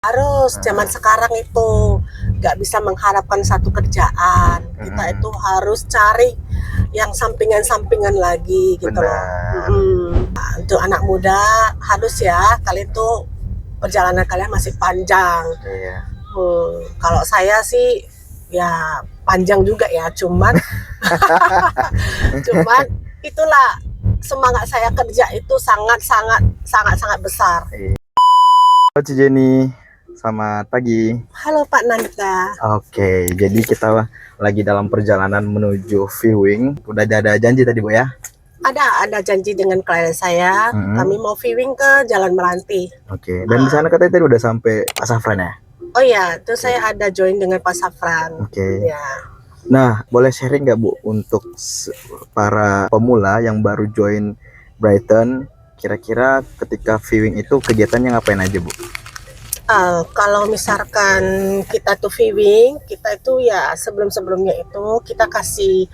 Harus, zaman sekarang itu nggak bisa mengharapkan satu kerjaan. Kita itu harus cari yang sampingan-sampingan lagi gitu loh. Benar. Nah, untuk anak muda harus ya, kalian tuh perjalanan kalian masih panjang. Iya. Kalau saya sih ya panjang juga ya, cuman itulah semangat saya kerja itu sangat besar. Halo Ci Jenny, selamat pagi. Halo Pak Nanda. Oke, jadi kita lagi dalam perjalanan menuju viewing. Udah ada janji tadi Bu ya? Ada janji dengan klien saya. Kami mau viewing ke Jalan Meranti. Oke, dan di sana katanya tadi udah sampai Pak Safran ya? Oh iya, terus saya ada join dengan Pak Safran. Oke. Ya. Nah, boleh sharing nggak Bu untuk para pemula yang baru join Brighton, kira-kira ketika viewing itu kegiatannya ngapain aja Bu? Kalau misalkan kita tuh viewing, kita itu ya sebelumnya itu kita kasih,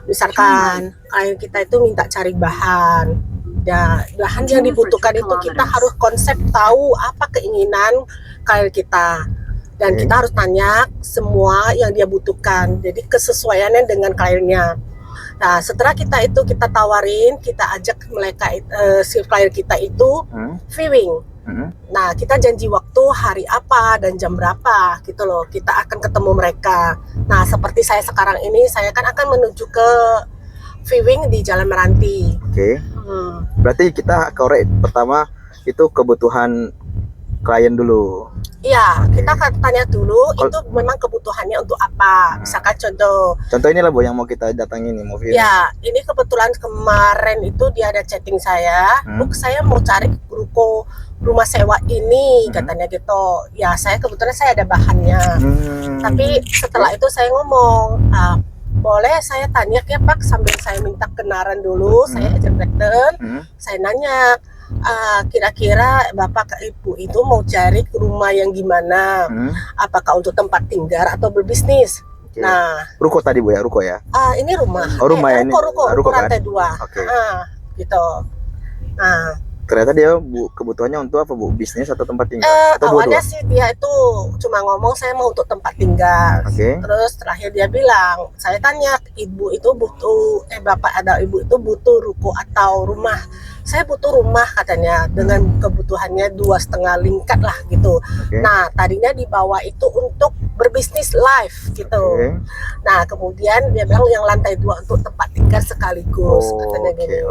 misalkan klien kita itu minta cari bahan. Ya, bahan yang dibutuhkan itu kita harus konsep tahu apa keinginan klien kita. Dan kita harus tanya semua yang dia butuhkan. Jadi kesesuaiannya dengan kliennya. Nah, setelah kita tawarin, kita ajak mereka si klien kita itu viewing. Nah, kita janji waktu hari apa dan jam berapa gitu loh. Kita akan ketemu mereka. Nah, seperti saya sekarang ini, saya kan akan menuju ke viewing di Jalan Meranti. Oke. Berarti kita korek pertama itu kebutuhan klien dulu. Iya, kita akan tanya dulu itu memang kebutuhannya untuk apa. Misalkan contoh inilah Bu yang mau kita datangin nih, mau viewing. Ya, ini kebetulan kemarin itu dia ada chatting saya, Bu, saya mau cari ruko rumah sewa ini, katanya gitu. Ya, kebetulan saya ada bahannya. Tapi setelah itu saya ngomong, boleh saya tanya ya Pak, sambil saya minta kenalan dulu, saya agent Brighton, saya nanya, kira-kira Bapak ke Ibu itu mau cari rumah yang gimana? Apakah untuk tempat tinggal atau berbisnis? Nah, ruko tadi Bu ya, ruko ya? Ini rumah. Rumah ya, ini ruko kan? lantai 2. Gitu. Nah, ternyata dia Bu kebutuhannya untuk apa Bu? Bisnis atau tempat tinggal? Atau awalnya sih dia itu cuma ngomong saya mau untuk tempat tinggal. Terus terakhir dia bilang, saya tanya Ibu itu butuh, Bapak ada Ibu itu butuh ruko atau rumah? Saya butuh rumah katanya dengan kebutuhannya 2,5 lingkat lah gitu. Nah, tadinya dibawa itu untuk berbisnis live gitu. Nah, kemudian dia bilang yang lantai 2 untuk tempat tinggal sekaligus, katanya gini.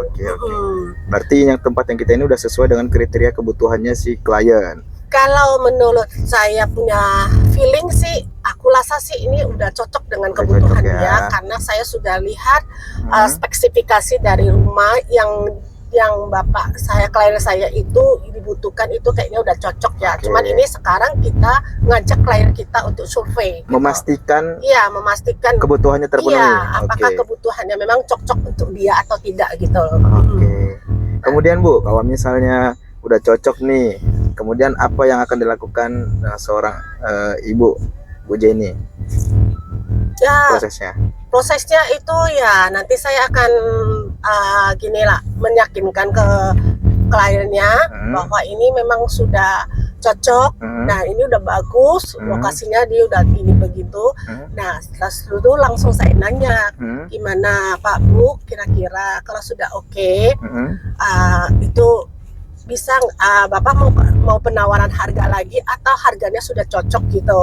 Berarti yang tempat yang kita ini udah sesuai dengan kriteria kebutuhannya si klien. Kalau menurut saya punya feeling sih, aku rasa sih ini udah cocok dengan kebutuhan dia, karena saya sudah lihat spesifikasi dari rumah yang Bapak saya, klien saya itu dibutuhkan itu kayaknya udah cocok ya. Cuman ini sekarang kita ngajak klien kita untuk survei, memastikan kebutuhannya terpenuhi. Iya, apakah kebutuhannya memang cocok untuk dia atau tidak gitu. Kemudian Bu, kalau misalnya udah cocok nih, kemudian apa yang akan dilakukan seorang ibu, Bu Jenny? Ya, prosesnya itu ya nanti saya akan meyakinkan ke kliennya bahwa ini memang sudah cocok. Nah, ini udah bagus, lokasinya dia udah ini begitu. Nah, setelah itu langsung saya nanya, gimana Pak Bu, kira-kira kalau sudah oke, itu bisa Bapak mau penawaran harga lagi atau harganya sudah cocok gitu.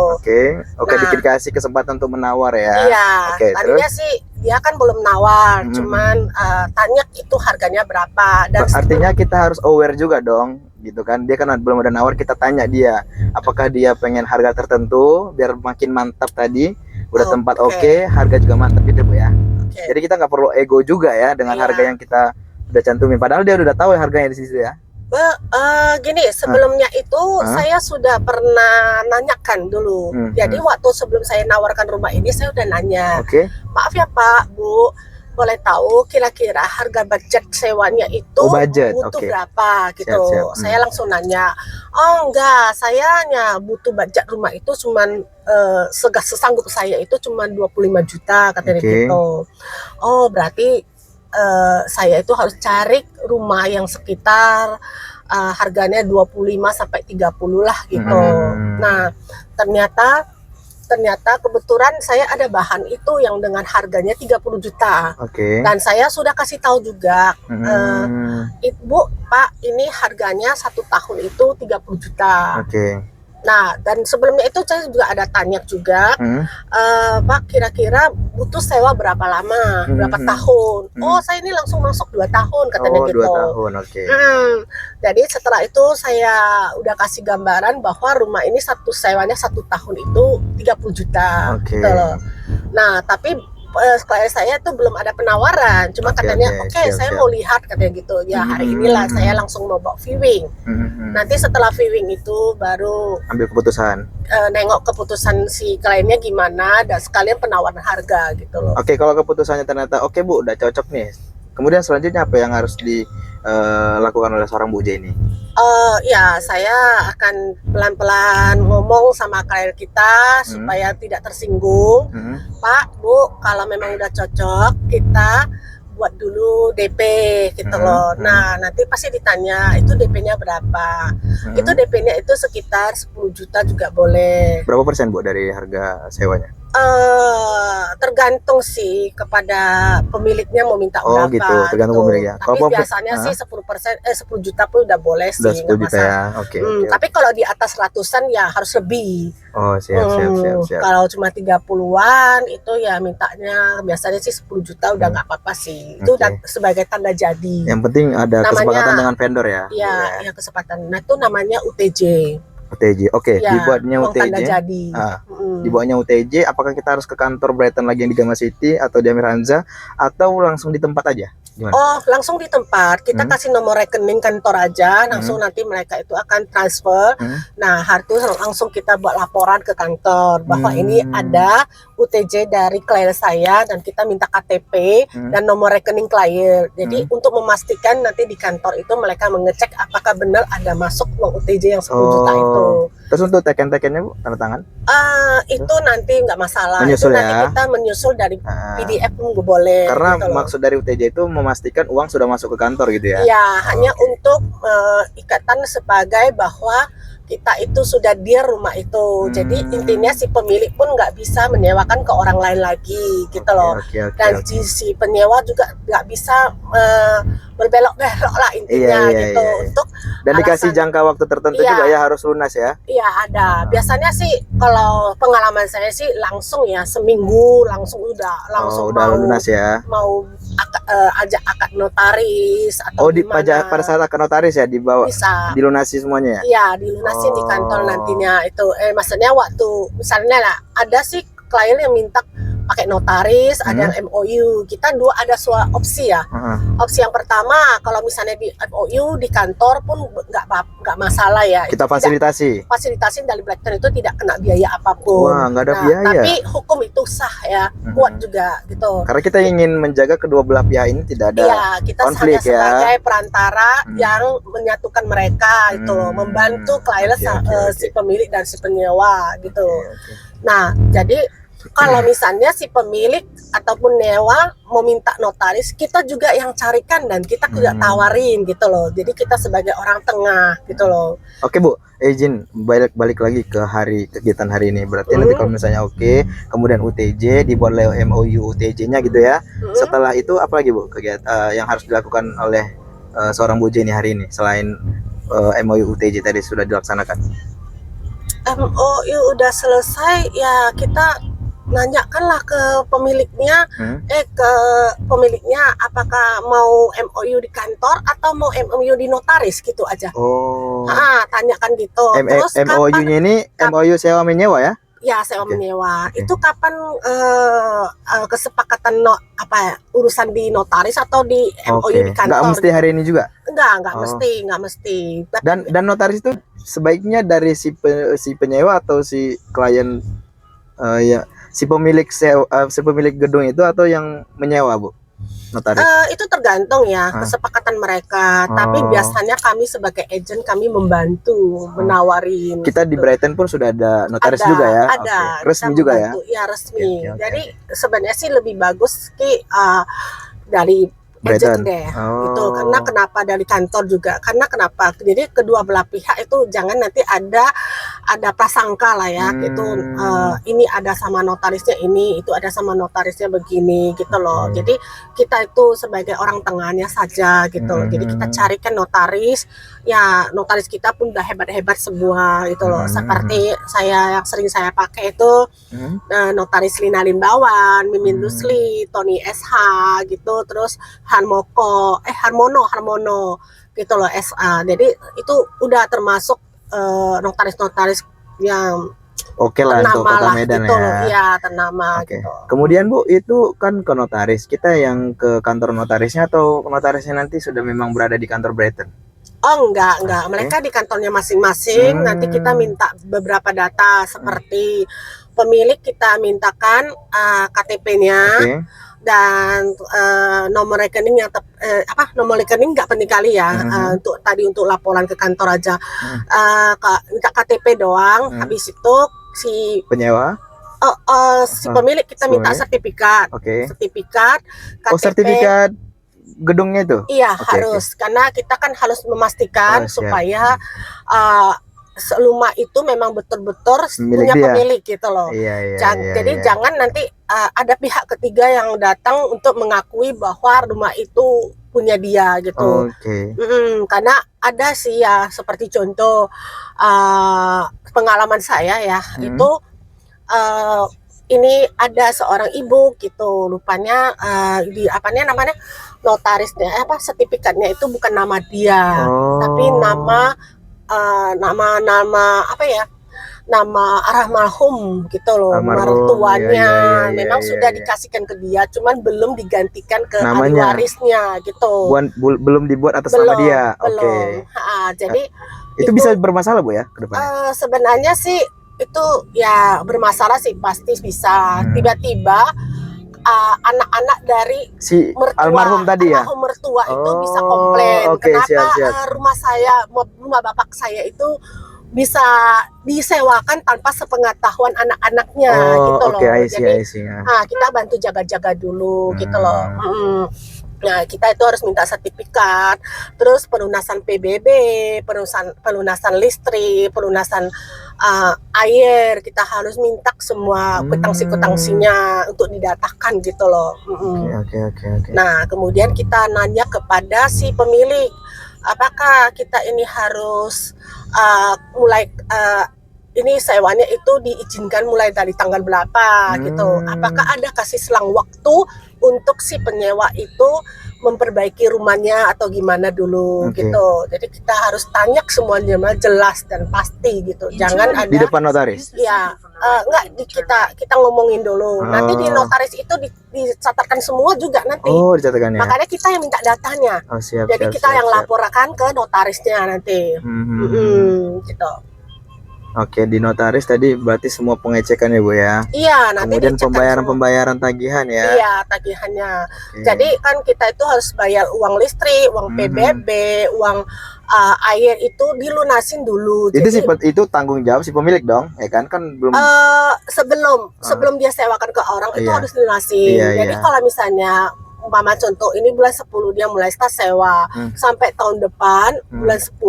Dikasih kesempatan untuk menawar ya. Iya, tadinya sih dia kan belum nawar, cuman tanya itu harganya berapa. Dan artinya kita harus aware juga dong, gitu kan. Dia kan belum ada nawar, kita tanya dia, apakah dia pengen harga tertentu biar makin mantap tadi. Udah tempat harga juga mantap gitu Bu ya. Jadi kita nggak perlu ego juga ya dengan harga yang kita udah cantumin. Padahal dia udah tahu ya harganya di situ ya. Gini, sebelumnya itu saya sudah pernah nanyakan dulu. Jadi waktu sebelum saya nawarkan rumah ini, saya udah nanya, maaf ya Pak, Bu, boleh tahu kira-kira harga budget sewanya itu butuh berapa gitu. Saya langsung nanya, oh enggak, saya hanya butuh budget rumah itu cuman sesanggup saya itu cuman 25 juta katanya gitu. Oh, berarti saya itu harus cari rumah yang sekitar harganya 25 sampai 30 lah gitu. Nah, ternyata kebetulan saya ada bahan itu yang dengan harganya 30 juta. Dan saya sudah kasih tahu juga, Ibu, Pak, ini harganya 1 tahun itu 30 juta. Nah, dan sebelumnya itu saya juga ada tanya juga, Pak, kira-kira butuh sewa berapa lama, berapa tahun? Oh, saya ini langsung masuk 2 tahun katanya gitu. 2 tahun, Jadi setelah itu saya udah kasih gambaran bahwa rumah ini sewanya 1 tahun itu 30 juta gitu loh. Nah, tapi klien saya tuh belum ada penawaran, cuma katanya saya mau lihat katanya gitu. Ya hari inilah saya langsung mau bawa viewing. Nanti setelah viewing itu baru ambil keputusan. Nengok keputusan si kliennya gimana dan sekalian penawaran harga gitu loh. Kalau keputusannya ternyata oke Bu, udah cocok nih. Kemudian selanjutnya apa yang harus dilakukan oleh seorang Bu J ini? Ya, saya akan pelan-pelan ngomong sama klien kita supaya tidak tersinggung. Pak, Bu, kalau memang udah cocok, kita buat dulu DP gitu loh. Nah, nanti pasti ditanya itu DP-nya berapa. Itu DP-nya itu sekitar 10 juta juga boleh. Berapa persen Bu dari harga sewanya? Tergantung sih kepada pemiliknya mau minta berapa. Gitu, tergantung pemiliknya. Tapi biasanya sih 10 juta pun udah boleh sih. Udah 10 juta ya. Tapi kalau di atas ratusan ya harus lebih. Siap. Kalau cuma 30-an itu ya mintanya biasanya sih 10 juta udah nggak apa-apa sih. Itu udah sebagai tanda jadi. Yang penting ada kesepakatan dengan vendor ya. Iya, kesepakatan. Nah, itu namanya UTJ. Dibuatnya UTJ. Dibuatnya UTJ. Apakah kita harus ke kantor Brighton lagi yang di Gama City atau di Amir Hamzah atau langsung di tempat aja? Gimana? Langsung di tempat. Kita kasih nomor rekening kantor aja, langsung nanti mereka itu akan transfer. Nah, harus langsung kita buat laporan ke kantor bahwa ini ada UTJ dari klien saya dan kita minta KTP dan nomor rekening klien. Jadi untuk memastikan nanti di kantor itu mereka mengecek apakah benar ada masuk uang UTJ yang 10 juta itu. Terus untuk teken-tekennya Bu, tanda tangan? Itu nanti nggak masalah. Menyusul itu nanti kita menyusul dari PDF pun boleh. Karena gitu maksud dari UTJ itu memastikan uang sudah masuk ke kantor gitu ya? Ya, hanya untuk ikatan sebagai bahwa kita itu sudah di rumah itu. Jadi intinya si pemilik pun nggak bisa menyewakan ke orang lain lagi gitu loh. Dan si penyewa juga nggak bisa berbelok-belok lah intinya gitu. Untuk dan dikasih jangka waktu tertentu juga ya harus lunas ya? Iya ada. Biasanya sih kalau pengalaman saya sih langsung ya seminggu langsung udah lunas ya. Mau ajak akad notaris atau pada saat akad notaris ya dibawa bisa. Dilunasi semuanya ya? Iya, dilunasi di kantor nantinya itu. Maksudnya waktu misalnya lah ada sih klien yang minta pakai notaris, ada yang MOU. Kita ada opsi ya. Opsi yang pertama kalau misalnya di MOU di kantor pun nggak masalah ya. Kita fasilitasi dari Blackton itu tidak kena biaya apapun. Wah, nggak ada biaya. Tapi hukum itu sah ya, kuat juga gitu. Karena kita ingin menjaga kedua belah pihak ini tidak ada kita konflik hanya sebagai perantara yang menyatukan mereka itu loh, membantu klien si pemilik dan si penyewa gitu. Nah, jadi kalau misalnya si pemilik ataupun nyewa mau minta notaris, kita juga yang carikan dan kita juga tawarin gitu loh. Jadi kita sebagai orang tengah gitu loh. Oke Bu, izin balik lagi ke kegiatan hari ini. Berarti nanti kalau misalnya kemudian UTJ dibuat MOU UTJ-nya gitu ya. Setelah itu apa lagi Bu kegiatan yang harus dilakukan oleh seorang Bu J ini hari ini selain MOU UTJ tadi sudah dilaksanakan? MOU udah selesai ya, kita nanyakanlah ke pemiliknya ke pemiliknya apakah mau MOU di kantor atau mau MOU di notaris gitu aja. Tanyakan gitu. Terus MOU-nya ini MOU sewa menyewa ya? Ya, sewa menyewa. Itu kapan kesepakatan urusan di notaris atau di MOU di kantor? Nggak mesti hari ini juga? Nggak mesti. Dan notaris itu sebaiknya dari si penyewa atau si klien si pemilik gedung itu atau yang menyewa Bu? Notaris? Itu tergantung ya kesepakatan mereka. Tapi biasanya kami sebagai agent kami membantu menawarin. Kita di Brighton pun sudah ada notaris juga ya? Ada. Resmi juga ya? Ya resmi. Jadi sebenarnya sih lebih bagus dari Brighton. agent deh. Oh. Itu karena kenapa dari kantor juga? Karena kenapa? Jadi kedua belah pihak itu jangan nanti ada prasangka lah ya. Itu ini ada sama notarisnya ini, itu ada sama notarisnya begini gitu loh. Jadi kita itu sebagai orang tengahnya saja gitu loh. Jadi kita carikan notaris, ya notaris kita pun udah hebat-hebat semua gitu loh. Seperti saya yang sering saya pakai itu notaris Lina Limbawan, Mimin Lusli, Tony SH gitu, terus Harmono gitu loh SA. Jadi itu udah termasuk notaris-notaris yang oke lah untuk Kota Medan gitu ya. loh. Iya, ternama Oke. gitu. Kemudian Bu, itu kan ke notaris. Kita yang ke kantor notarisnya atau notarisnya nanti sudah memang berada di kantor Brighton? Oh enggak. Mereka di kantornya masing-masing. Nanti kita minta beberapa data seperti pemilik, kita mintakan KTP-nya. Dan nomor rekening yang nomor rekening nggak penting kali ya, untuk laporan ke kantor aja. Minta KTP doang. Habis itu si penyewa, si pemilik kita minta sertifikat. Sertifikat KTP. Sertifikat gedungnya itu? Iya, harus. Karena kita kan harus memastikan supaya rumah itu memang betul-betul punya pemilik gitu loh. Jadi jangan nanti ada pihak ketiga yang datang untuk mengakui bahwa rumah itu punya dia gitu. Karena ada sih ya, seperti contoh pengalaman saya ya, itu ini ada seorang ibu gitu, lupanya di namanya notarisnya sertifikatnya itu bukan nama dia, tapi nama almarhum gitu loh, mertuanya. Memang sudah dikasihkan ke dia, cuman belum digantikan ke ahli warisnya gitu. Belum dibuat atas nama dia. Jadi itu bisa bermasalah Bu ya ke depan? Sebenarnya sih itu ya bermasalah sih, pasti bisa. Tiba-tiba anak-anak dari si almarhum tadi ya, almarhum mertua itu bisa komplain, kenapa rumah bapak saya itu bisa disewakan tanpa sepengetahuan anak-anaknya gitu loh. Jadi kita bantu jaga-jaga dulu gitu loh. Nah, kita itu harus minta sertifikat, terus pelunasan PBB, pelunasan listrik, pelunasan air, kita harus minta semua kwitansi-kwitansinya untuk didatakan gitu loh. Nah, kemudian kita nanya kepada si pemilik, apakah kita ini harus ini sewanya itu diizinkan mulai dari tanggal berapa gitu. Apakah ada kasih selang waktu untuk si penyewa itu memperbaiki rumahnya atau gimana dulu gitu. Jadi kita harus tanya semuanya jelas dan pasti gitu. Jangan ada di depan notaris. Ya, enggak kita ngomongin dulu. Nanti di notaris itu dicatatkan semua juga nanti. Dicatatkan ya. Makanya kita yang minta datanya. Jadi kita yang laporkan ke notarisnya nanti. Gitu. Di notaris tadi berarti semua pengecekan ya Bu ya. Iya, nanti kemudian pembayaran tagihan ya. Iya, tagihannya. Jadi kan kita itu harus bayar uang listrik, uang PBB, uang air itu dilunasin dulu. Jadi itu tanggung jawab si pemilik dong, ya kan belum. Sebelum dia sewakan ke orang itu harus dilunasin. Jadi kalau misalnya umpama contoh ini bulan 10 dia mulai start sewa sampai tahun depan bulan 10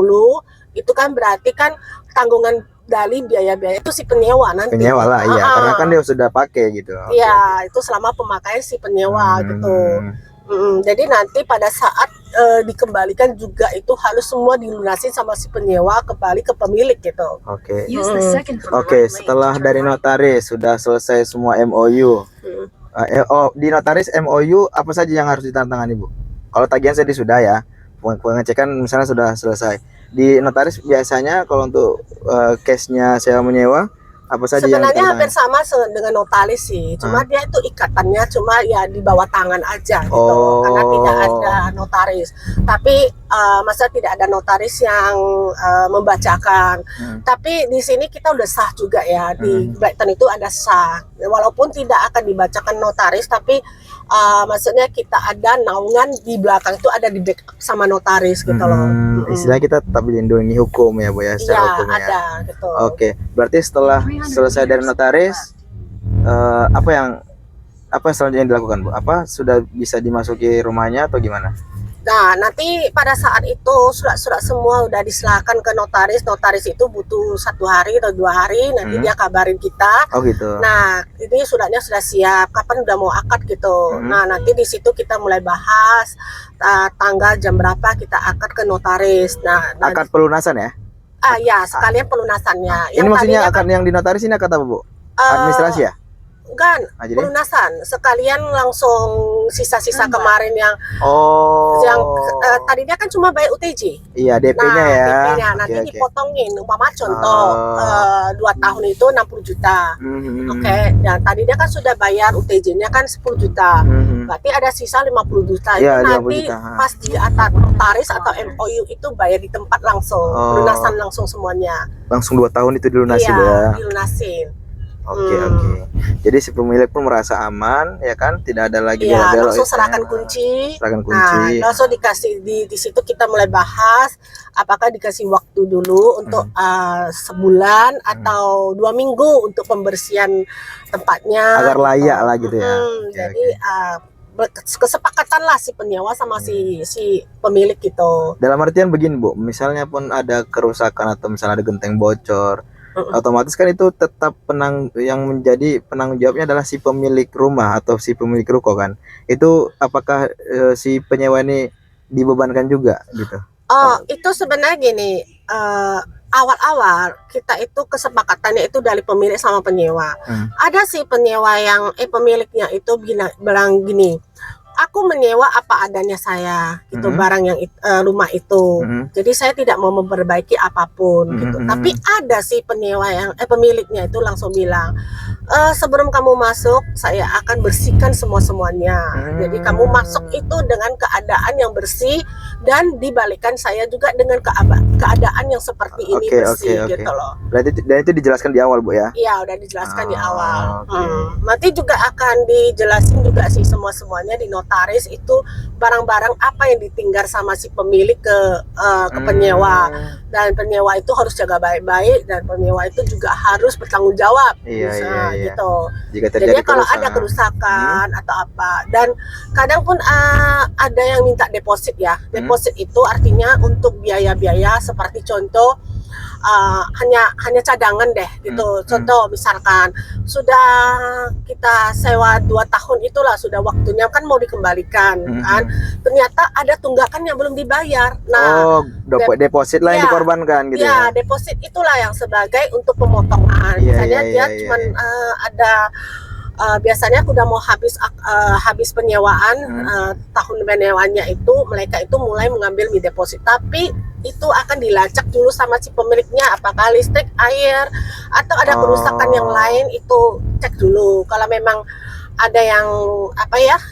itu kan berarti kan tanggungan dari biaya-biaya itu si penyewa nanti. Penyewa lah, iya, karena kan dia sudah pakai gitu. Iya, itu selama pemakaian si penyewa gitu. Jadi nanti pada saat dikembalikan juga itu harus semua dilunasi sama si penyewa kembali ke pemilik gitu. Setelah dari notaris sudah selesai semua MOU. Di notaris MOU apa saja yang harus ditandatangani Bu? Kalau tagihan tadi sudah ya, pengecekan misalnya sudah selesai. Di notaris biasanya kalau untuk case-nya sewa menyewa apa saja sebenarnya hampir sama dengan notaris sih, cuma dia itu ikatannya cuma ya di bawah tangan aja gitu, karena tidak ada notaris. Tapi masa tidak ada notaris yang membacakan. Tapi di sini kita udah sah juga ya, di Brighton itu ada sah, walaupun tidak akan dibacakan notaris, tapi maksudnya kita ada naungan di belakang itu ada di backup sama notaris gitu loh. Istilahnya kita tetap dilindungi hukum ya Bu ya, secara hukum ya. Ada gitu. apa selanjutnya yang dilakukan, Bu? Apa sudah bisa dimasuki rumahnya atau gimana? Nah, nanti pada saat itu surat-surat semua udah diserahkan ke notaris. Notaris itu butuh 1 hari atau 2 hari. Nanti dia kabarin kita. Oh gitu. Nah, ini suratnya sudah siap. Kapan udah mau akad gitu. Nah, nanti di situ kita mulai bahas tanggal jam berapa kita akad ke notaris. Nah, Akad pelunasan ya? Ya sekalian pelunasannya. Ini maksudnya akad yang di notaris ini akad apa, Bu? Administrasi ya? Kan Jadi? pelunasan sekalian langsung sisa-sisa kemarin yang tadinya kan cuma bayar UTJ. Iya, DP-nya ya. DP-nya nanti dipotongin. Umpama contoh 2 tahun itu 60 juta. Oke, dan tadinya kan sudah bayar UTJ-nya kan 10 juta. Berarti ada sisa 50 juta. Itu nanti pas di atas notaris atau MOU itu bayar di tempat langsung. Pelunasan langsung semuanya. Langsung 2 tahun itu dilunasi ya. Dilunasin. Oke. Jadi si pemilik pun merasa aman, ya kan? Tidak ada lagi belok-belok. Langsung serahkan kunci. Nah, langsung dikasih di situ kita mulai bahas apakah dikasih waktu dulu untuk sebulan atau 2 minggu untuk pembersihan tempatnya. Agar layak lah gitu ya. Jadi kesepakatan lah si penyewa sama si pemilik gitu. Dalam artian begini, Bu, misalnya pun ada kerusakan atau misalnya ada genteng bocor, otomatis kan itu tetap yang menjadi penanggung jawabnya adalah si pemilik rumah atau si pemilik ruko kan. Itu apakah si penyewa ini dibebankan juga gitu? Itu sebenarnya gini, awal-awal kita itu kesepakatannya itu dari pemilik sama penyewa. Ada si penyewa yang pemiliknya itu bilang gini, aku menyewa apa adanya saya gitu, barang yang rumah itu. Jadi saya tidak mau memperbaiki apapun gitu. Tapi ada si penyewa yang pemiliknya itu langsung bilang, sebelum kamu masuk saya akan bersihkan semuanya. Jadi kamu masuk itu dengan keadaan yang bersih dan dibalikan saya juga dengan keadaan yang seperti ini bersih gitu loh. Berarti dan itu dijelaskan di awal, Bu ya? Iya, udah dijelaskan di awal. Nanti juga akan dijelasin juga sih semuanya di notaris itu barang-barang apa yang ditinggal sama si pemilik ke penyewa, dan penyewa itu harus jaga baik-baik dan penyewa itu juga harus bertanggung jawab. Iya. Gitu. Jadi kalau ada kerusakan atau apa, dan kadang pun ada yang minta deposit ya. Deposit itu artinya untuk biaya-biaya seperti contoh hanya cadangan deh gitu. Contoh misalkan sudah kita sewa 2 tahun itulah sudah waktunya kan mau dikembalikan kan, ternyata ada tunggakan yang belum dibayar. Nah, deposit lah yang dikorbankan gitu ya. Deposit itulah yang sebagai untuk pemotongan. Misalnya dia cuman ada biasanya aku udah mau habis penyewaan, tahun penyewaannya itu mereka itu mulai mengambil mie deposit, tapi itu akan dilacak dulu sama si pemiliknya apakah listrik, air atau ada kerusakan yang lain, itu cek dulu. Kalau memang ada yang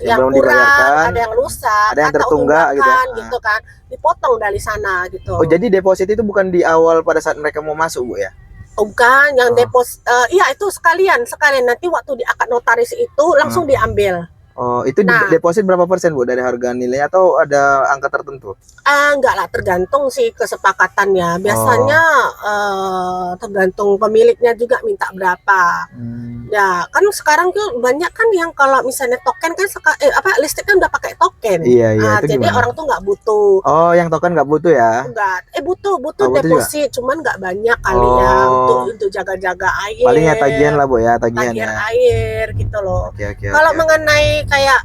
yang kurang, ada yang rusak, ada yang atau tertunggak gitu kan, dipotong dari sana gitu. Oh, jadi deposit itu bukan di awal pada saat mereka mau masuk, Bu ya? Bukan, yang deposit, iya itu sekalian nanti waktu di akad notaris itu langsung diambil. Oh, itu deposit berapa persen, Bu, dari harga nilai atau ada angka tertentu? Enggak lah, tergantung sih kesepakatannya. Biasanya tergantung pemiliknya juga minta berapa. Ya, kan sekarang tuh banyak kan yang kalau misalnya token kan listrik kan udah pakai token. Iya, itu jadi gimana? orang tuh nggak butuh. Oh, yang token nggak butuh ya? Enggak, butuh deposit, cuman nggak banyak kali ya untuk jaga-jaga air. Paling ya tagihan lah, Bu ya, tagihan ya. Air gitu loh. Kalau Oke. mengenai kayak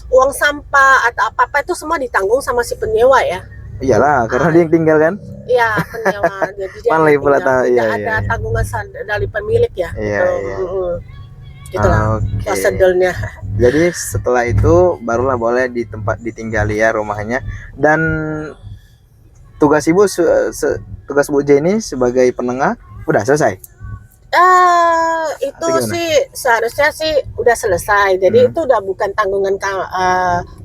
uang sampah atau apa itu semua ditanggung sama si penyewa ya. Iyalah, karena dia yang tinggal kan? Iya, penyewa. Jadi dia tidak ada tanggungan dari pemilik ya. Gitulah prosedurnya. Jadi setelah itu barulah boleh ditinggali ya rumahnya. Dan tugas Ibu tugas Bu Jenny sebagai penengah udah selesai? Itu sih seharusnya sih udah selesai. Jadi itu udah bukan tanggungan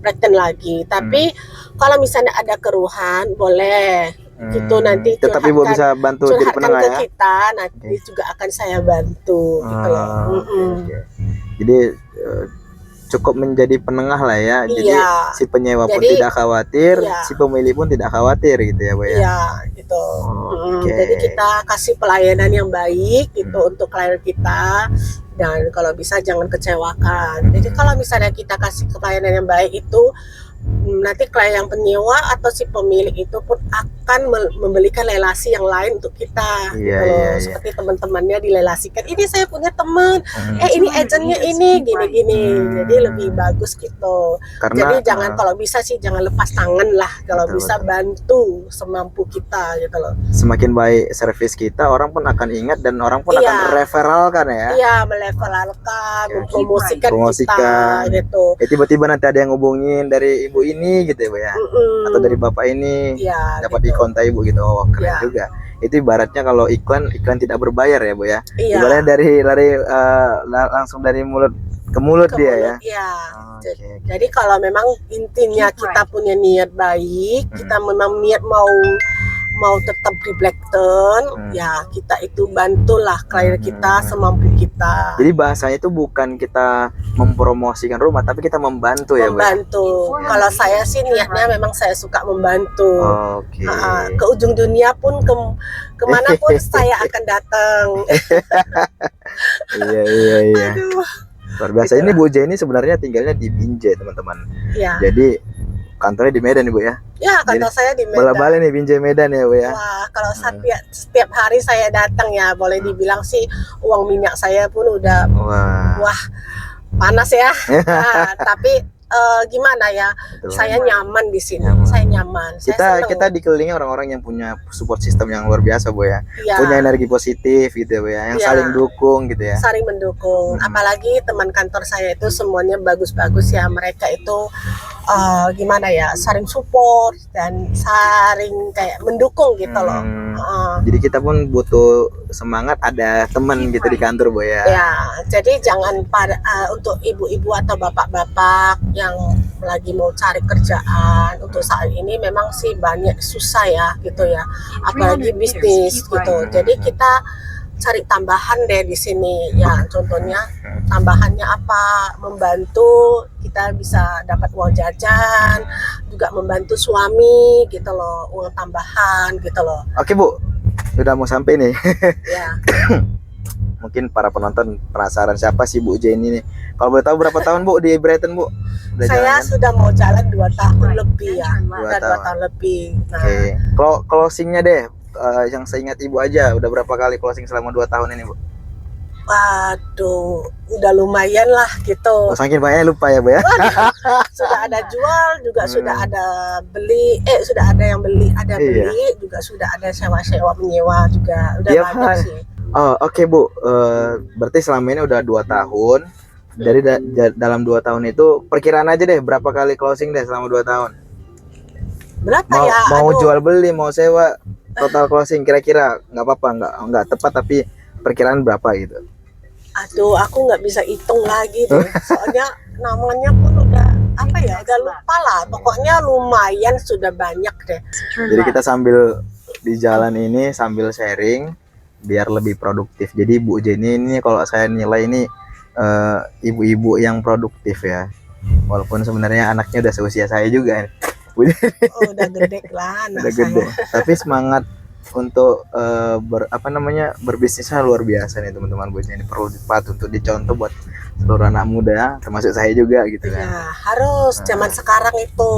Breken lagi. Tapi kalau misalnya ada keluhan boleh gitu nanti tetap Ibu bisa bantu jadi penengah ya. Kita nanti juga akan saya bantu gitu loh. Jadi cukup menjadi penengah lah ya. Jadi si penyewa pun tidak khawatir, si pemilik pun tidak khawatir gitu ya, Bu ya. Iya, gitu. Jadi kita kasih pelayanan yang baik gitu untuk klien kita. dan kalau bisa jangan kecewakan. Jadi kalau misalnya kita kasih pelayanan yang baik itu, nanti klien yang penyewa atau si pemilik itu pun akan membelikan relasi yang lain untuk kita. Iya, gitu loh. iya, iya. Seperti teman-temannya dilelasikan, ini saya punya teman, ini agennya ini gini-gini. Jadi lebih bagus gitu. Karena Jadi jangan, kalau bisa sih jangan lepas tangan lah, kalau Betul, bisa betul. bantu semampu kita gitu loh. semakin baik servis kita, orang pun akan ingat dan orang pun Iya. akan referral kan ya. Iya, melevelkan, Oke. mempromosikan Promosikan. kita gitu. Ya tiba-tiba nanti ada yang ngubungin dari ibu ini gitu ya Bu ya, atau dari bapak ini Iya, dapat gitu. di kontak ibu gitu. Oh keren Iya. juga. Itu ibaratnya kalau iklan tidak berbayar ya Bu ya. Iya. Ibaratnya dari langsung dari mulut ke mulut Ke dia mulut, ya. iya. Oke. Jadi kalau memang intinya kita punya niat baik, kita memang niat mau tetap di Blackton, ya kita itu bantulah klien kita semampu kita. Jadi bahasanya itu bukan kita mempromosikan rumah, tapi kita membantu ya Bu. Ya? Membantu. Kalau saya sih niatnya memang saya suka membantu. Oke. Ke ujung dunia pun, kemanapun saya akan datang. Iya. Aduh. Luar biasa. Ini Bu Jenny sebenarnya tinggalnya di Binjai teman-teman. Ya. Jadi kantornya di Medan Ibu ya. Ya, kantor saya di Medan. Bola-balik nih Binjai Medan ya Bu ya. Wah, kalau setiap hari saya datang ya, boleh dibilang sih uang minyak saya pun udah wah panas ya. Nah, tapi gimana ya? Betul. Saya nyaman di sini. Nyaman. Saya nyaman. Saya seneng. Kita dikelilingi orang-orang yang punya support system yang luar biasa Bu ya. Ya, Punya energi positif gitu ya Bu ya, yang Iya. saling dukung gitu ya. saling mendukung. Apalagi teman kantor saya itu semuanya bagus-bagus ya. Mereka itu gimana ya? Saling support dan saling kayak mendukung gitu loh. Jadi kita pun butuh semangat, ada teman gitu di kantor Bu ya. Ya, jadi jangan untuk ibu-ibu atau bapak-bapak yang lagi mau cari kerjaan untuk saat ini memang sih banyak susah ya gitu ya, apalagi bisnis gitu. Jadi kita cari tambahan deh di sini ya, contohnya tambahannya apa, membantu kita bisa dapat uang jajan, juga membantu suami gitu loh, uang tambahan gitu loh. Oke Bu, udah mau sampai nih. Ya. Mungkin para penonton penasaran siapa sih Bu Jenny nih. Kalau boleh tahu berapa tahun Bu di Brighton Bu? Udah Saya jalan? sudah mau jalan 2 tahun lebih ya. Dua Udah 2 tahun. tahun lebih. Nah, Oke. Closingnya deh, yang saya ingat Ibu aja, udah berapa kali closing selama 2 tahun ini Bu? waduh, udah lumayan lah gitu. Oh, saking banyak lupa ya Bu ya. Sudah ada jual, juga sudah ada beli, sudah ada yang beli, ada Iya. beli, juga sudah ada sewa-sewa menyewa juga. Udah Tiap banyak hari. sih. Oh, oke Bu. Berarti selama ini udah 2 tahun. Dari dalam 2 tahun itu perkiraan aja deh berapa kali closing deh selama 2 tahun. Berapa Mau, ya? mau Aduh, jual beli, mau sewa, total closing kira-kira nggak apa-apa, nggak tepat tapi perkiraan berapa gitu. aduh, aku nggak bisa hitung lagi deh. Soalnya namanya pun udah apa ya? Udah lupa lah. Pokoknya lumayan, sudah banyak deh. Jadi kita sambil di jalan ini sambil sharing biar lebih produktif. Jadi Bu Jenny ini kalau saya nilai ini ibu-ibu yang produktif ya. Walaupun sebenarnya anaknya udah seusia saya juga. Oh, udah gede lah anak Udah gede. Tapi semangat untuk berbisnisnya luar biasa nih teman-teman. Bu Jenny perlu patut untuk dicontoh buat seluruh anak muda, termasuk saya juga gitu Ya, kan. harus zaman sekarang itu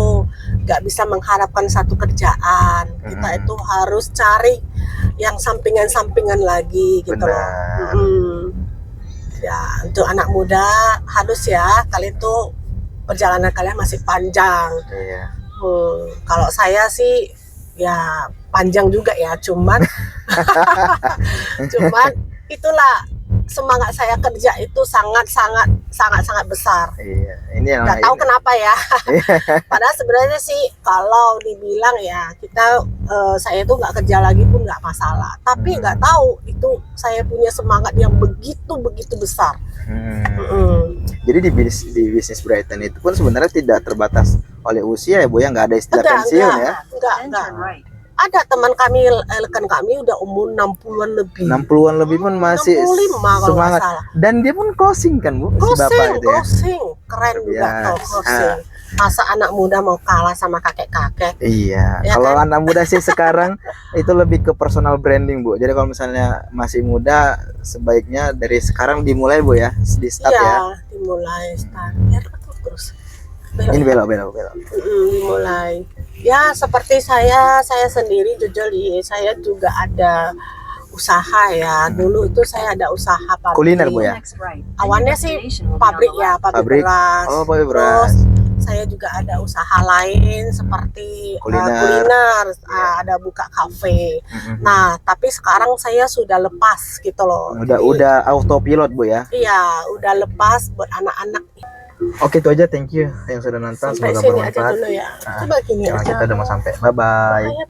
nggak bisa mengharapkan satu kerjaan. Kita itu harus cari yang sampingan-sampingan lagi gitu loh. Benar. Ya, untuk anak muda harus ya, kalian tuh perjalanan kalian masih panjang. Iya. Kalau saya sih ya panjang juga ya, cuman itulah semangat saya kerja itu sangat besar. Iya. Ini yang Nggak tahu kenapa ya. Padahal sebenarnya sih kalau dibilang ya saya tuh nggak kerja lagi pun nggak masalah. Tapi nggak tahu itu saya punya semangat yang begitu besar. Jadi di bisnis Brighton itu pun sebenarnya tidak terbatas oleh usia ya Bu ya, nggak ada istilah pensiun ya. Enggak. Ada teman kami, rekan kami udah umur 60-an lebih. 60-an lebih pun masih 65 kalau nggak semangat. salah. Dan dia pun closing kan Bu, si Bapak itu ya. Closing. Keren juga tuh, closing. Masa anak muda mau kalah sama kakek-kakek? Iya, Ya kalau kan? anak muda sih sekarang itu lebih ke personal branding, Bu. Jadi kalau misalnya masih muda, sebaiknya dari sekarang dimulai, Bu ya, di start ya. Iya, dimulai start. Ya, terus. Belok Ini ya? belok. Dimulai. Ya, seperti saya sendiri jujur saya juga ada usaha ya. Dulu itu saya ada usaha pabrik. Kuliner, Bu ya. Awalnya sih pabrik ya, pabrik beras. Oh, pabrik Terus beras. saya juga ada usaha lain seperti Kuliner. kuliner, Iya. ada buka kafe. Nah, tapi sekarang saya sudah lepas gitu loh. Udah autopilot, Bu ya. Iya, udah lepas buat anak-anak. Oke, itu aja. Thank you yang sudah nonton. Sampai Semoga sini aja bermanfaat. dulu ya. Coba gini Ya, aja. kita udah mau sampai. Bye bye.